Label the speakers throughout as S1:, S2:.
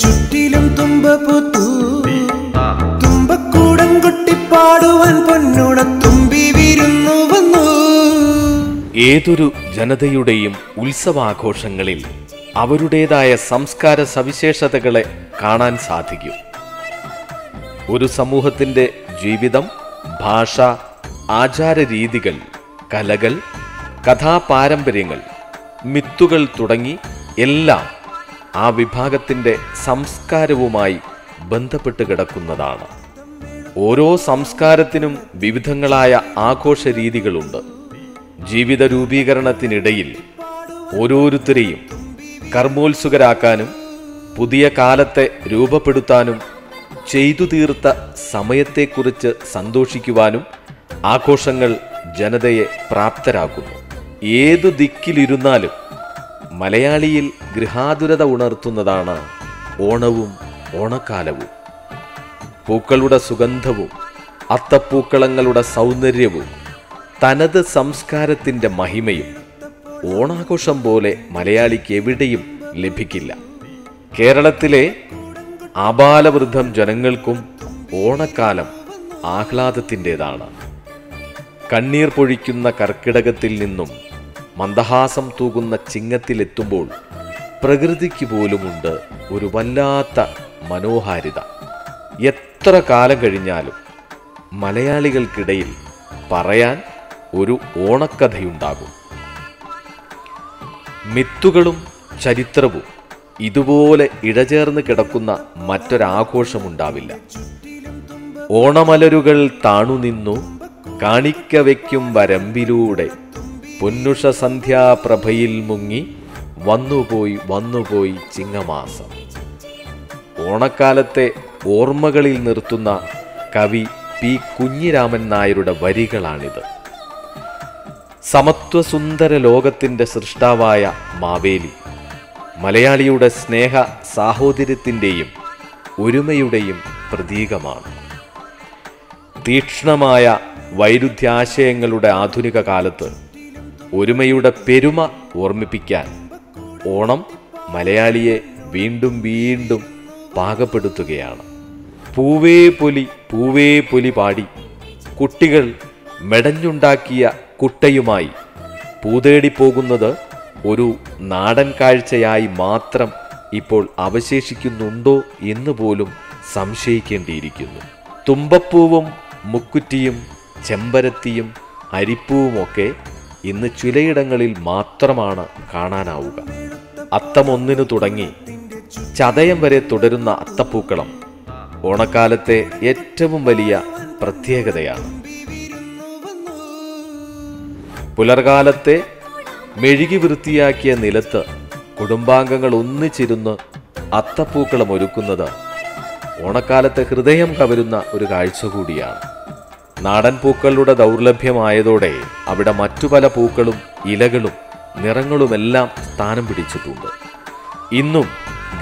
S1: ചുറ്റിലും തുമ്പപ്പൂത്തു തുമ്പക്കൂടം കൊട്ടിപ്പാടുവാൻ പൊന്നോട തുമ്പി വിരുന്നു വന്നു.
S2: ഏതൊരു ജനതയുടെയും ഉത്സവാഘോഷങ്ങളിൽ അവരുടേതായ സംസ്കാര സവിശേഷതകളെ കാണാൻ സാധിക്കും. ഒരു സമൂഹത്തിൻ്റെ ജീവിതം, ഭാഷ, ആചാരരീതികൾ, കലകൾ, കഥാപാരമ്പര്യങ്ങൾ, മിത്തുകൾ തുടങ്ങി എല്ലാം ആ വിഭാഗത്തിൻ്റെ സംസ്കാരവുമായി ബന്ധപ്പെട്ട് കിടക്കുന്നതാണ്. ഓരോ സംസ്കാരത്തിനും വിവിധങ്ങളായ ആഘോഷ രീതികളുണ്ട്. ജീവിത രൂപീകരണത്തിനിടയിൽ ഓരോരുത്തരെയും കർമ്മോത്സുകരാക്കാനും പുതിയ കാലത്തെ രൂപപ്പെടുത്താനും ചെയ്തു തീർത്ത സമയത്തെക്കുറിച്ച് സന്തോഷിക്കുവാനും ആഘോഷങ്ങൾ ജനതയെ പ്രാപ്തരാക്കുന്നു. ഏതു ദിക്കിലിരുന്നാലും മലയാളിയിൽ ഗൃഹാതുരത ഉണർത്തുന്നതാണ് ഓണവും ഓണക്കാലവും. പൂക്കളുടെ സുഗന്ധവും അത്തപ്പൂക്കളങ്ങളുടെ സൗന്ദര്യവും തനത് സംസ്കാരത്തിൻ്റെ മഹിമയും ഓണാഘോഷം പോലെ മലയാളിക്ക് എവിടെയും ലഭിക്കില്ല. കേരളത്തിലെ ആബാലവൃദ്ധം ജനങ്ങൾക്കും ഓണക്കാലം ആഹ്ലാദത്തിൻ്റെതാണ്. കണ്ണീർ പൊഴിക്കുന്ന കർക്കിടകത്തിൽ നിന്നും മന്ദഹാസം തൂകുന്ന ചിങ്ങത്തിലെത്തുമ്പോൾ പ്രകൃതിക്ക് പോലുമുണ്ട് ഒരു വല്ലാത്ത മനോഹാരിത. എത്ര കാലം കഴിഞ്ഞാലും മലയാളികൾക്കിടയിൽ പറയാൻ ഒരു ഓണക്കഥയുണ്ടാകും. മിത്തുകളും ചരിത്രവും ഇതുപോലെ ഇഴചേർന്ന് കിടക്കുന്ന മറ്റൊരാഘോഷമുണ്ടാവില്ല. ഓണമലരുകൾ താണുനിന്നു കാണിക്ക വയ്ക്കും വരമ്പിലൂടെ പൊന്നുഷ സന്ധ്യാപ്രഭയിൽ മുങ്ങി വന്നുപോയി ചിങ്ങമാസം. ഓണക്കാലത്തെ ഓർമ്മകളിൽ നിർത്തുന്ന കവി പി കുഞ്ഞിരാമൻ നായരുടെ വരികളാണിത്. സമത്വസുന്ദര ലോകത്തിൻ്റെ സൃഷ്ടാവായ മാവേലി മലയാളിയുടെ സ്നേഹ സാഹോദര്യത്തിൻ്റെയും ഒരുമയുടെയും പ്രതീകമാണ്. തീക്ഷ്ണമായ വൈരുദ്ധ്യാശയങ്ങളുടെ ആധുനിക കാലത്ത് ഒരുമയുടെ പെരുമ ഓർമ്മിപ്പിക്കാൻ ഓണം മലയാളിയെ വീണ്ടും വീണ്ടും പാകപ്പെടുത്തുകയാണ്. പൂവേ പൊലി പാടി കുട്ടികൾ മെടഞ്ഞുണ്ടാക്കിയ കുട്ടയുമായി പൂതേടിപ്പോകുന്നത് ഒരു നാടൻ കാഴ്ചയായി മാത്രം ഇപ്പോൾ അവശേഷിക്കുന്നുണ്ടോ എന്ന് പോലും സംശയിക്കേണ്ടിയിരിക്കുന്നു. തുമ്പപ്പൂവും മുക്കുറ്റിയും ചെമ്പരത്തിയും അരിപ്പൂവുമൊക്കെ ഇന്ന് ചിലയിടങ്ങളിൽ മാത്രമാണ് കാണാനാവുക. അത്തമൊന്നിനു തുടങ്ങി ചതയം വരെ തുടരുന്ന അത്തപ്പൂക്കളം ഓണക്കാലത്തെ ഏറ്റവും വലിയ പ്രത്യേകതയാണ്. പുലർകാലത്തെ മെഴുകി വൃത്തിയാക്കിയ നിലത്ത് കുടുംബാംഗങ്ങൾ ഒന്നിച്ചിരുന്ന് അത്തപ്പൂക്കളം ഒരുക്കുന്നത് ഓണക്കാലത്തെ ഹൃദയം കവരുന്ന ഒരു കാഴ്ച കൂടിയാണ്. നാടൻ പൂക്കളുടെ ദൗർലഭ്യമായതോടെ അവിടെ മറ്റു പല പൂക്കളും ഇലകളും നിറങ്ങളുമെല്ലാം സ്ഥാനം പിടിച്ചിട്ടുണ്ട്. ഇന്നും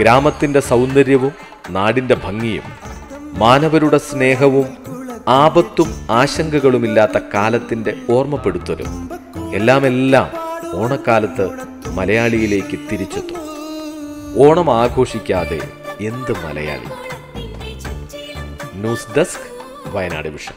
S2: ഗ്രാമത്തിൻ്റെ സൗന്ദര്യവും നാടിൻ്റെ ഭംഗിയും മാനവരുടെ സ്നേഹവും ആപത്തും ആശങ്കകളുമില്ലാത്ത കാലത്തിൻ്റെ ഓർമ്മപ്പെടുത്തലും എല്ലാം ഓണക്കാലത്ത് മലയാളിയിലേക്ക് തിരിച്ചെത്തും. ഓണം ആഘോഷിക്കാതെ എന്ത് Malayali? News desk, Wayanad vision.